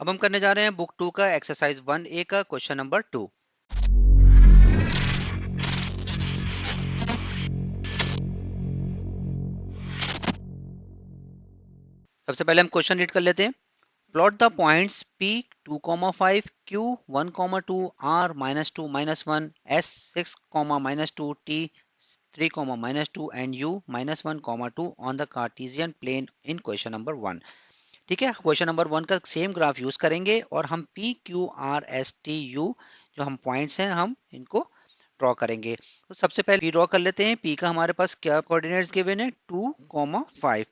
अब हम करने जा रहे हैं बुक 2 का एक्सरसाइज 1A का क्वेश्चन नंबर 2। सबसे पहले हम क्वेश्चन रीड कर लेते हैं। Plot the points P 2,5, Q 1,2, R -2, -1, S 6, -2, T 3, -2 and U -1, 2 on the Cartesian plane in question number 1। ठीक है, क्वेश्चन नंबर 1 का सेम ग्राफ यूज करेंगे और हम P, Q, R, S, T, U जो हम पॉइंट्स हैं हम इनको ड्रॉ करेंगे। तो सबसे पहले P ड्रॉ कर लेते हैं। P का हमारे पास क्या कोऑर्डिनेट्स गिवन है 2,5।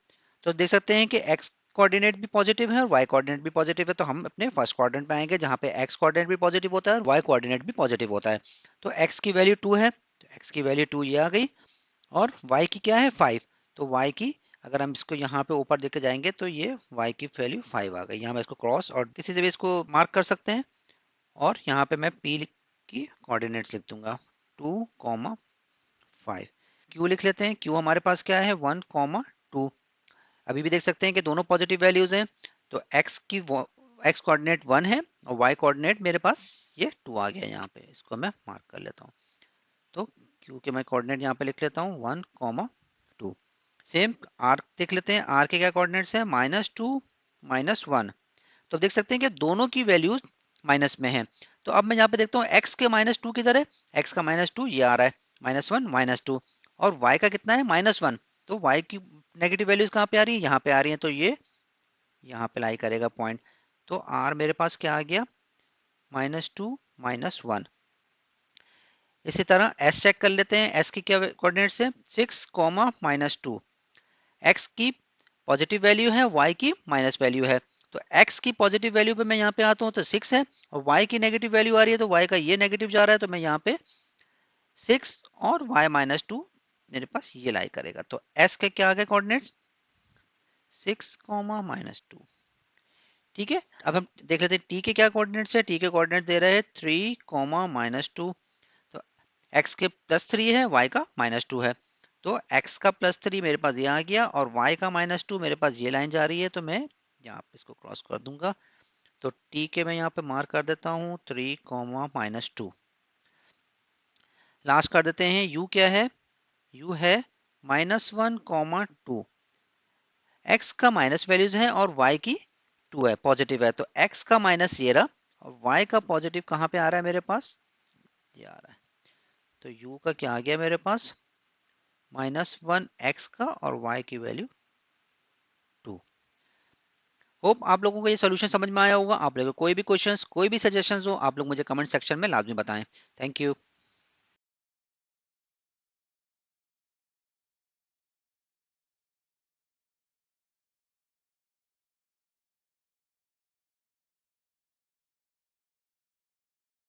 तो देख सकते हैं कि x कोऑर्डिनेट भी पॉजिटिव है और y कोऑर्डिनेट भी पॉजिटिव है, तो हम अपने फर्स्ट क्वाड्रेंट पे आएंगे जहां पे x कोऑर्डिनेट भी पॉजिटिव होता है और y कोऑर्डिनेट भी पॉजिटिव होता है। तो x की वैल्यू 2 है, तो x की वैल्यू 2 ये आ गई और y की क्या है 5। तो y की अगर हम इसको यहाँ पे ऊपर देके जाएंगे तो ये y की वैल्यू 5 आ गई। यहाँ मैं इसको क्रॉस और किसी से भी इसको मार्क कर सकते हैं और यहाँ पे मैं p की कोऑर्डिनेट्स लिख दूंगा 2,5। q लिख लेते हैं। q हमारे पास क्या है 1,2। अभी भी देख सकते हैं कि दोनों पॉजिटिव वैल्यूज हैं। तो x कोऑर्डिनेट 1 है और y कोऑर्डिनेट मेरे पास ये 2 आ गया। यहाँ पे इसको मैं मार्क कर लेता हूँ। तो q के मैं कोऑर्डिनेट यहाँ पे लिख लेता हूँ 1,2। सेम r देख लेते हैं। r के क्या कोऑर्डिनेट्स है -2, -1। तो देख सकते हैं कि दोनों की वैल्यूज माइनस में है। तो अब मैं यहाँ पे देखता हूँ x के -2 किधर है। x का -2 ये आ रहा है, -1, -2 और y का कितना है -1। तो y की नेगेटिव वैल्यूज कहाँ पे आ रही है, यहाँ पे आ रही है। तो ये यहाँ पे लाई करेगा पॉइंट। तो r मेरे पास क्या आ गया -2, -1। इसी तरह s चेक कर लेते हैं। s की क्या कोऑर्डिनेट्स है 6, -2। x की पॉजिटिव वैल्यू है, y की माइनस वैल्यू है। तो x की पॉजिटिव वैल्यू पे मैं यहाँ पे आता हूँ तो 6 है और y की नेगेटिव वैल्यू आ रही है तो y का ये नेगेटिव जा रहा है। तो मैं यहाँ पे 6 और y -2 मेरे पास ये लाई करेगा। तो s के क्या आ गए कोऑर्डिनेट्स 6, -2। ठीक है, अब हम देख लेते हैं t के क्या कोऑर्डिनेट्स है। t के कोऑर्डिनेट दे रहे हैं 3, -2। तो x के +3 है, y का -2 है। तो x का +3 मेरे पास ये आ गया और y का -2 मेरे पास ये लाइन जा रही है। तो मैं यहाँ पे इसको क्रॉस कर दूंगा। तो t के मैं यहाँ पे मार्क कर देता हूँ 3, -2। लास्ट कर देते हैं। u क्या है, u है -1, 2। x का माइनस वैल्यूज है और y की 2 है, पॉजिटिव है। तो x का माइनस ये रहा और y का पॉजिटिव कहाँ पे आ रहा है मेरे पास, ये आ रहा है। तो u का क्या आ गया मेरे पास -1 x का और y की वैल्यू 2। होप आप लोगों को ये सोल्यूशन समझ में आया होगा। आप लोगों को कोई भी क्वेश्चंस कोई भी सजेशंस हो आप लोग मुझे कमेंट सेक्शन में लाजमी बताएं। Thank you.